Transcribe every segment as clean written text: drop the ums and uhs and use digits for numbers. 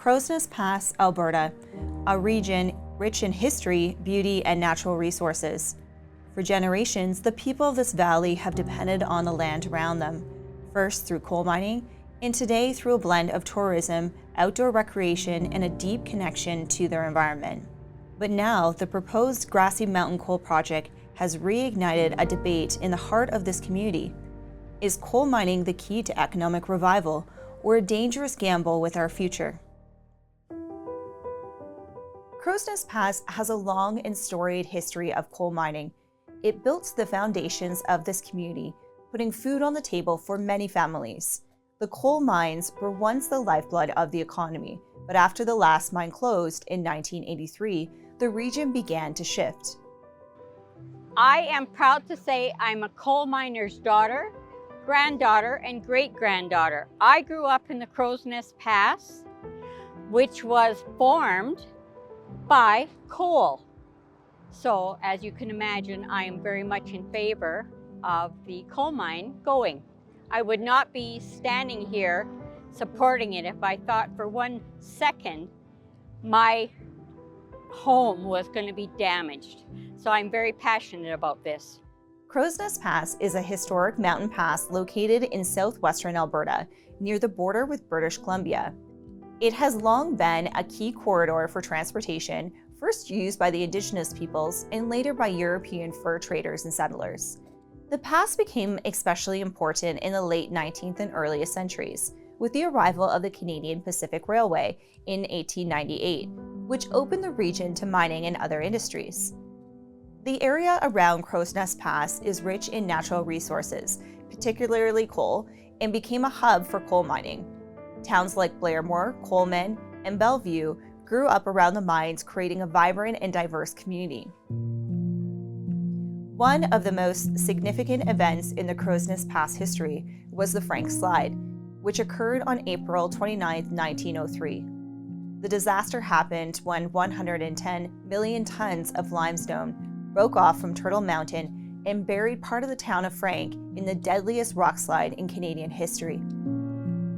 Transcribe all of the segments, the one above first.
Crowsnest Pass, Alberta, a region rich in history, beauty, and natural resources. For generations, the people of this valley have depended on the land around them, first through coal mining, and today through a blend of tourism, outdoor recreation, and a deep connection to their environment. But now, the proposed Grassy Mountain coal project has reignited a debate in the heart of this community. Is coal mining the key to economic revival, or a dangerous gamble with our future? Crowsnest Pass has a long and storied history of coal mining. It built the foundations of this community, putting food on the table for many families. The coal mines were once the lifeblood of the economy, but after the last mine closed in 1983, the region began to shift. I am proud to say I'm a coal miner's daughter, granddaughter, and great-granddaughter. I grew up in the Crowsnest Pass, which was formed by coal. So, as you can imagine, I am very much in favor of the coal mine going. I would not be standing here supporting it if I thought for 1 second my home was going to be damaged. So I'm very passionate about this. Crowsnest Pass is a historic mountain pass located in southwestern Alberta, near the border with British Columbia. It has long been a key corridor for transportation, first used by the Indigenous peoples and later by European fur traders and settlers. The pass became especially important in the late 19th and earliest centuries, with the arrival of the Canadian Pacific Railway in 1898, which opened the region to mining and other industries. The area around Crowsnest Pass is rich in natural resources, particularly coal, and became a hub for coal mining. Towns like Blairmore, Coleman, and Bellevue grew up around the mines, creating a vibrant and diverse community. One of the most significant events in the Crowsnest Pass history was the Frank Slide, which occurred on April 29, 1903. The disaster happened when 110 million tons of limestone broke off from Turtle Mountain and buried part of the town of Frank in the deadliest rock slide in Canadian history.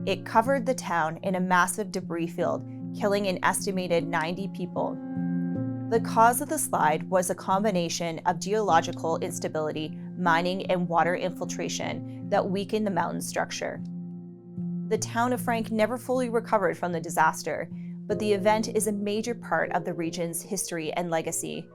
It covered the town in a massive debris field, killing an estimated 90 people. The cause of the slide was a combination of geological instability, mining, and water infiltration that weakened the mountain structure. The town of Frank never fully recovered from the disaster, but the event is a major part of the region's history and legacy.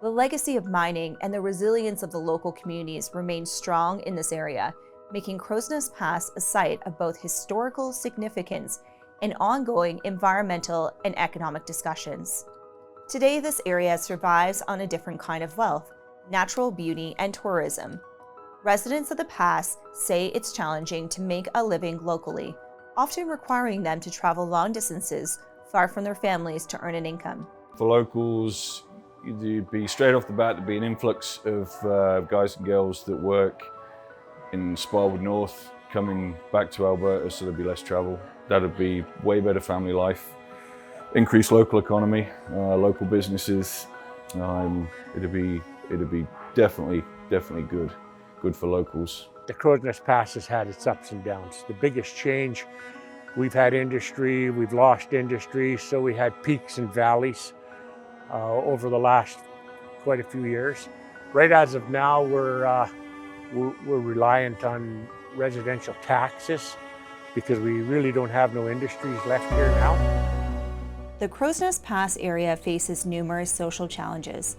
The legacy of mining and the resilience of the local communities remains strong in this area, making Crowsnest Pass a site of both historical significance and ongoing environmental and economic discussions. Today, this area survives on a different kind of wealth, natural beauty, and tourism. Residents of the pass say it's challenging to make a living locally, often requiring them to travel long distances far from their families to earn an income. For locals, you'd be straight off the bat, there'd be an influx of guys and girls that work in Sparwood North coming back to Alberta, so there'd be less travel. That'd be way better family life, increased local economy, local businesses. It'd be definitely good for locals. The Crowsnest Pass has had its ups and downs. The biggest change, we've had industry, we've lost industry, so we had peaks and valleys over the last quite a few years. Right as of now, we're reliant on residential taxes because we really don't have no industries left here now. The Crowsnest Pass area faces numerous social challenges.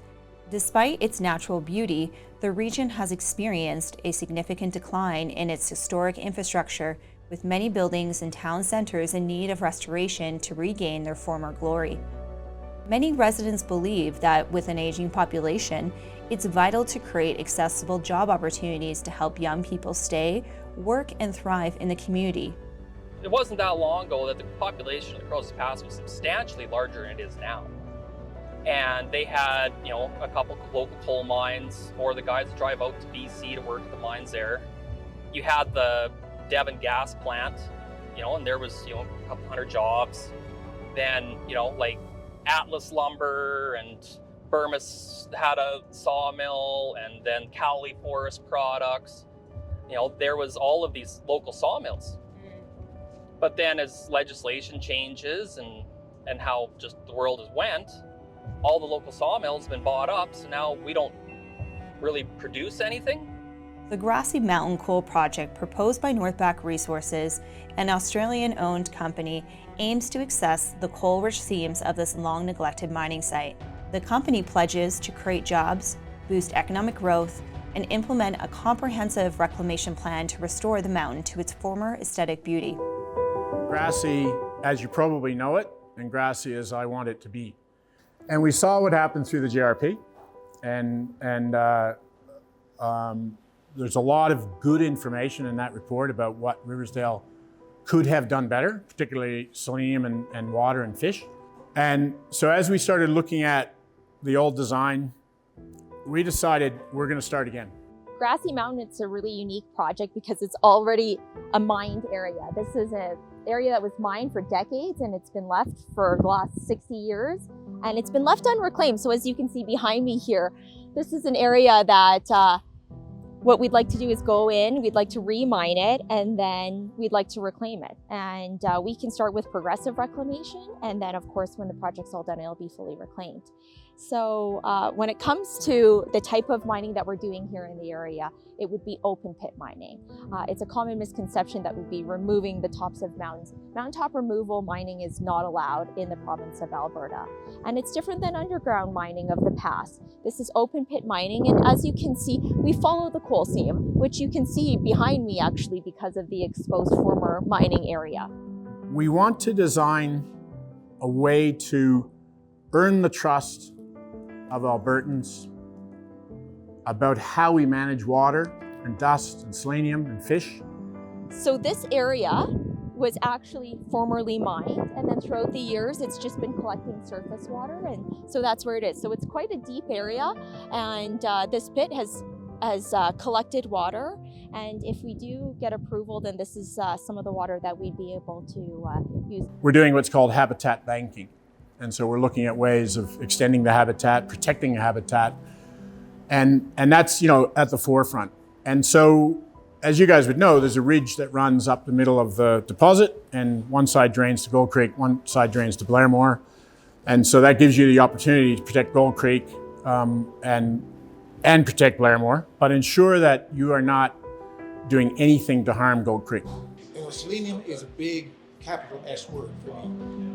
Despite its natural beauty, the region has experienced a significant decline in its historic infrastructure, with many buildings and town centers in need of restoration to regain their former glory. Many residents believe that with an aging population, it's vital to create accessible job opportunities to help young people stay, work, and thrive in the community. It wasn't that long ago that the population of the Crowsnest Pass was substantially larger than it is now. And they had, a couple local coal mines, or the guys that drive out to BC to work at the mines there. You had the Devon gas plant, and there was, a couple hundred jobs. Then, like Atlas Lumber and Burmis had a sawmill, and then Cowley Forest Products. There was all of these local sawmills. But then as legislation changes and how just the world has went, all the local sawmills have been bought up, so now we don't really produce anything. The Grassy Mountain Coal Project, proposed by Northback Resources, an Australian-owned company, aims to access the coal-rich seams of this long-neglected mining site. The company pledges to create jobs, boost economic growth, and implement a comprehensive reclamation plan to restore the mountain to its former aesthetic beauty. Grassy, as you probably know it, and grassy as I want it to be. And we saw what happened through the JRP, and there's a lot of good information in that report about what Riversdale could have done better, particularly selenium and water and fish. And so as we started looking at the old design, we decided we're going to start again. Grassy Mountain, it's a really unique project because it's already a mined area. This is an area that was mined for decades, and it's been left for the last 60 years, and it's been left unreclaimed. So as you can see behind me here, this is an area that what we'd like to do is go in, we'd like to remine it, and then we'd like to reclaim it. And we can start with progressive reclamation, and then of course when the project's all done, it'll be fully reclaimed. So when it comes to the type of mining that we're doing here in the area, it would be open pit mining. It's a common misconception that we'd be removing the tops of mountains. Mountaintop removal mining is not allowed in the province of Alberta. And it's different than underground mining of the past. This is open pit mining, and as you can see, we follow the coal seam, which you can see behind me actually because of the exposed former mining area. We want to design a way to earn the trust of Albertans about how we manage water and dust and selenium and fish. So this area was actually formerly mined, and then throughout the years it's just been collecting surface water, and so that's where it is. So it's quite a deep area, and this pit has collected water, and if we do get approval, then this is some of the water that we'd be able to use. We're doing what's called habitat banking. And so we're looking at ways of extending the habitat, protecting the habitat, and that's, you know, at the forefront. And so, as you guys would know, there's a ridge that runs up the middle of the deposit, and one side drains to Gold Creek, one side drains to Blairmore. And so that gives you the opportunity to protect Gold Creek and protect Blairmore, but ensure that you are not doing anything to harm Gold Creek. You know, selenium is a big capital S word for me.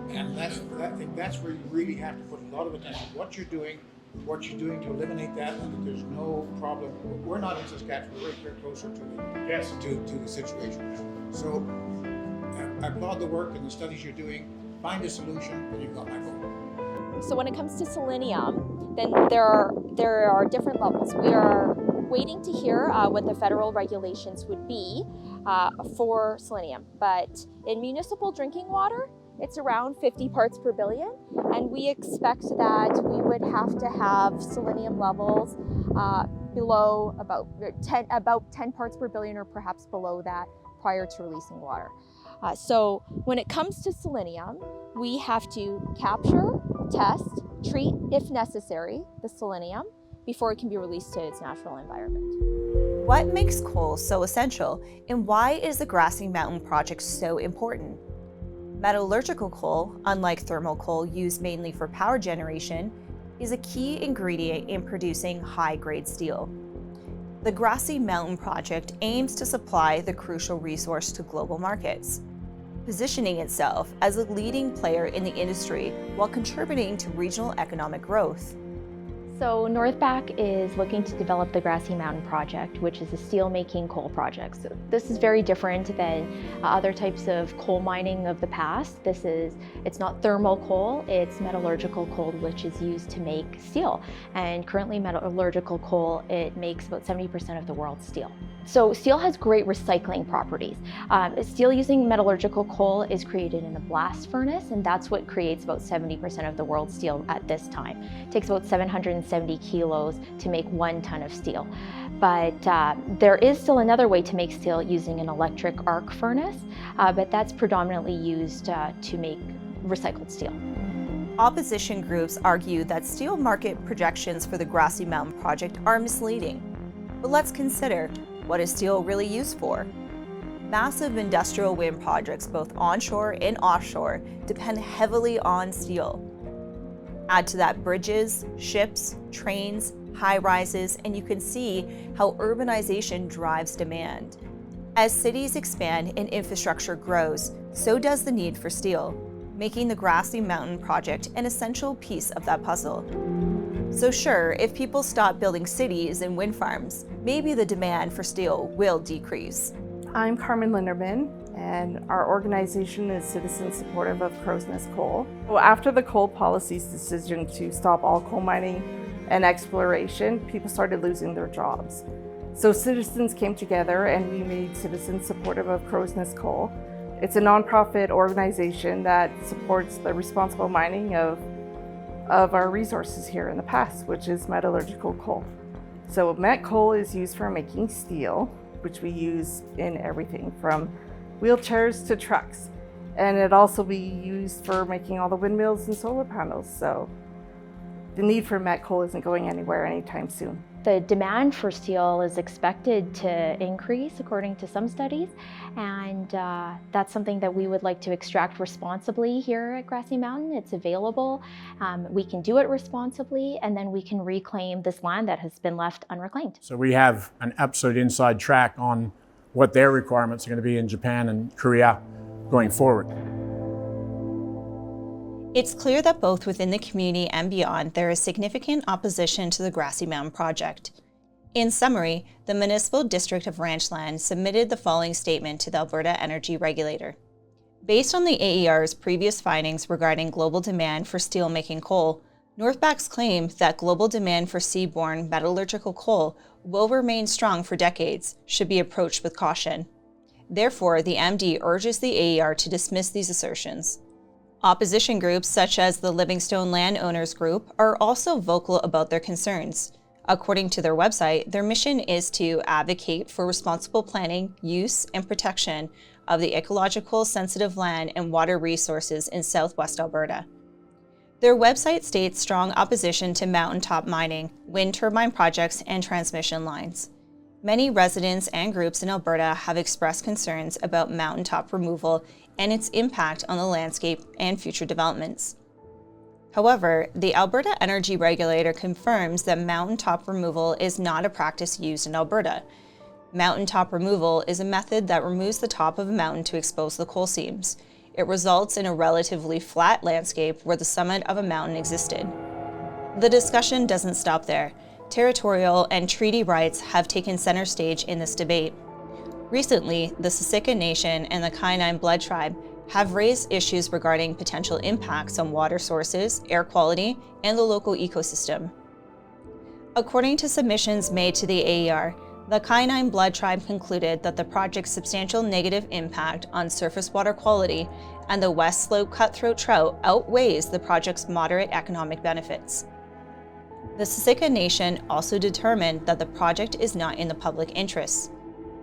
And I think that's where you really have to put a lot of attention. What you're doing to eliminate that, and that there's no problem. We're not in Saskatchewan, we're very closer to the situation. So I applaud the work and the studies you're doing. Find a solution, and you've got my vote. So when it comes to selenium, then there are different levels. We are waiting to hear what the federal regulations would be for selenium. But in municipal drinking water, it's around 50 parts per billion, and we expect that we would have to have selenium levels below about 10 parts per billion, or perhaps below that, prior to releasing water. So when it comes to selenium, we have to capture, test, treat, if necessary, the selenium before it can be released to its natural environment. What makes coal so essential, and why is the Grassy Mountain project so important? Metallurgical coal, unlike thermal coal used mainly for power generation, is a key ingredient in producing high-grade steel. The Grassy Mountain project aims to supply the crucial resource to global markets, positioning itself as a leading player in the industry while contributing to regional economic growth. So Northback is looking to develop the Grassy Mountain project, which is a steel-making coal project. So this is very different than other types of coal mining of the past. It's not thermal coal, it's metallurgical coal, which is used to make steel. And currently metallurgical coal, it makes about 70% of the world's steel. So steel has great recycling properties. Steel using metallurgical coal is created in a blast furnace, and that's what creates about 70% of the world's steel at this time. It takes about 770 kilos to make 1 ton of steel. But there is still another way to make steel using an electric arc furnace, but that's predominantly used to make recycled steel. Opposition groups argue that steel market projections for the Grassy Mountain project are misleading. But let's consider, what is steel really used for? Massive industrial wind projects, both onshore and offshore, depend heavily on steel. Add to that bridges, ships, trains, high-rises, and you can see how urbanization drives demand. As cities expand and infrastructure grows, so does the need for steel, making the Grassy Mountain project an essential piece of that puzzle. So sure, if people stop building cities and wind farms, maybe the demand for steel will decrease. I'm Carmen Linderman, and our organization is citizen supportive of Crowsnest Coal. So after the coal policy's decision to stop all coal mining and exploration, people started losing their jobs. So citizens came together and we made citizens supportive of Crowsnest Coal. It's a nonprofit organization that supports the responsible mining of our resources here in the past, which is metallurgical coal. So met coal is used for making steel, which we use in everything from wheelchairs to trucks. And it also be used for making all the windmills and solar panels. So the need for met coal isn't going anywhere anytime soon. The demand for steel is expected to increase according to some studies, and that's something that we would like to extract responsibly here at Grassy Mountain. It's available, we can do it responsibly, and then we can reclaim this land that has been left unreclaimed. So we have an absolute inside track on what their requirements are going to be in Japan and Korea going forward. It's clear that both within the community and beyond, there is significant opposition to the Grassy Mountain project. In summary, the Municipal District of Ranchland submitted the following statement to the Alberta Energy Regulator. Based on the AER's previous findings regarding global demand for steelmaking coal, Northback's claim that global demand for seaborne metallurgical coal will remain strong for decades should be approached with caution. Therefore, the MD urges the AER to dismiss these assertions. Opposition groups such as the Livingstone Landowners Group are also vocal about their concerns. According to their website, their mission is to advocate for responsible planning, use, and protection of the ecological sensitive land and water resources in southwest Alberta. Their website states strong opposition to mountaintop mining, wind turbine projects, and transmission lines. Many residents and groups in Alberta have expressed concerns about mountaintop removal and its impact on the landscape and future developments. However, the Alberta Energy Regulator confirms that mountaintop removal is not a practice used in Alberta. Mountaintop removal is a method that removes the top of a mountain to expose the coal seams. It results in a relatively flat landscape where the summit of a mountain existed. The discussion doesn't stop there. Territorial and treaty rights have taken center stage in this debate. Recently, the Siksika Nation and the Kainai Blood Tribe have raised issues regarding potential impacts on water sources, air quality, and the local ecosystem. According to submissions made to the AER, the Kainai Blood Tribe concluded that the project's substantial negative impact on surface water quality and the West Slope cutthroat trout outweighs the project's moderate economic benefits. The Siksika Nation also determined that the project is not in the public interest.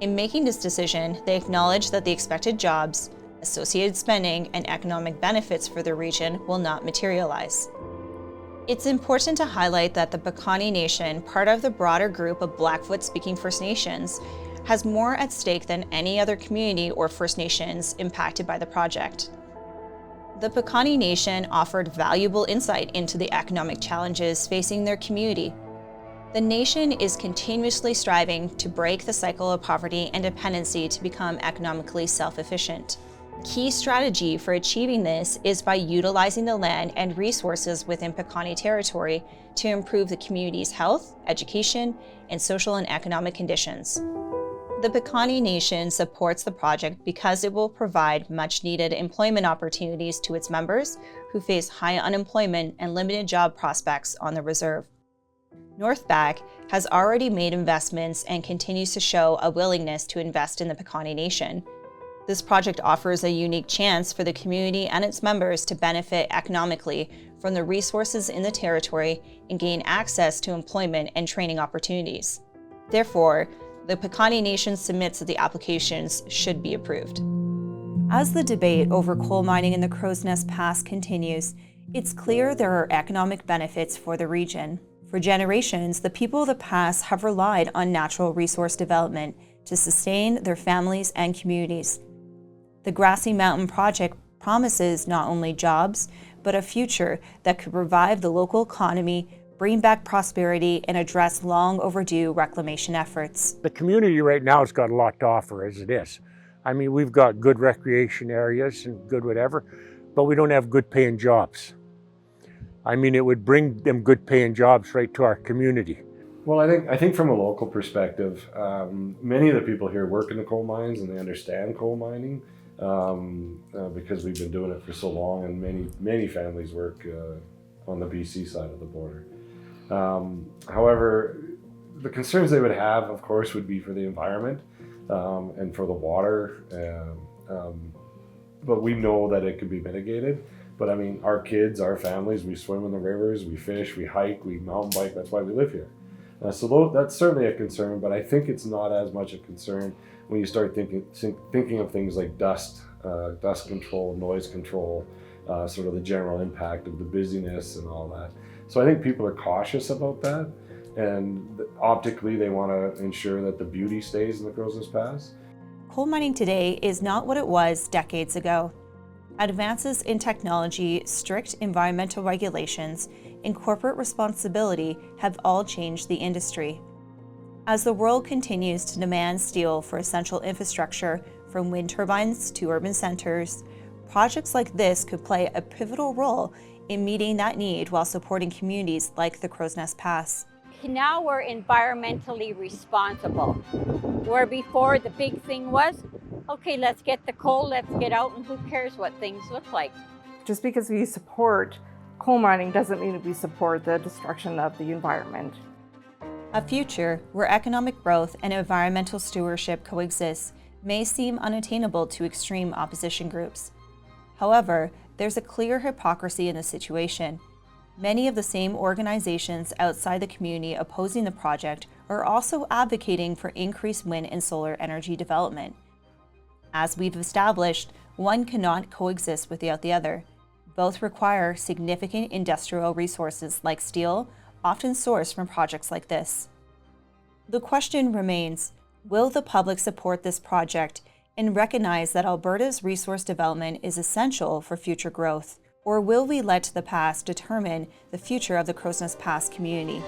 In making this decision, they acknowledge that the expected jobs, associated spending, and economic benefits for the region will not materialize. It's important to highlight that the Piikani Nation, part of the broader group of Blackfoot-speaking First Nations, has more at stake than any other community or First Nations impacted by the project. The Piikani Nation offered valuable insight into the economic challenges facing their community. The nation is continuously striving to break the cycle of poverty and dependency to become economically self-efficient. Key strategy for achieving this is by utilizing the land and resources within Piikani territory to improve the community's health, education, and social and economic conditions. The Piikani Nation supports the project because it will provide much-needed employment opportunities to its members who face high unemployment and limited job prospects on the reserve. Northback has already made investments and continues to show a willingness to invest in the Piikani Nation. This project offers a unique chance for the community and its members to benefit economically from the resources in the territory and gain access to employment and training opportunities. Therefore, the Piikani Nation submits that the applications should be approved. As the debate over coal mining in the Crowsnest Pass continues, it's clear there are economic benefits for the region. For generations, the people of the pass have relied on natural resource development to sustain their families and communities. The Grassy Mountain project promises not only jobs, but a future that could revive the local economy, bring back prosperity, and address long overdue reclamation efforts. The community right now has got a lot to offer as it is. I mean, we've got good recreation areas and good whatever, but we don't have good paying jobs. I mean, it would bring them good paying jobs right to our community. Well, I think from a local perspective, many of the people here work in the coal mines and they understand coal mining because we've been doing it for so long, and many families work on the BC side of the border. However, the concerns they would have, of course, would be for the environment and for the water. But we know that it could be mitigated. But I mean, our kids, our families, we swim in the rivers, we fish, we hike, we mountain bike. That's why we live here. So that's certainly a concern, but I think it's not as much a concern when you start thinking of things like dust control, noise control, sort of the general impact of the busyness and all that. So I think people are cautious about that, and optically they want to ensure that the beauty stays in the Crowsnest Pass. Coal mining today is not what it was decades ago. Advances in technology, strict environmental regulations, and corporate responsibility have all changed the industry. As the world continues to demand steel for essential infrastructure, from wind turbines to urban centers, projects like this could play a pivotal role in meeting that need while supporting communities like the Crowsnest Pass. Now we're environmentally responsible, where before the big thing was, okay, let's get the coal, let's get out, and who cares what things look like. Just because we support coal mining doesn't mean we support the destruction of the environment. A future where economic growth and environmental stewardship coexist may seem unattainable to extreme opposition groups. However, there's a clear hypocrisy in the situation. Many of the same organizations outside the community opposing the project are also advocating for increased wind and solar energy development. As we've established, one cannot coexist without the other. Both require significant industrial resources like steel, often sourced from projects like this. The question remains, will the public support this project and recognize that Alberta's resource development is essential for future growth? Or will we let the past determine the future of the Crowsnest Pass community?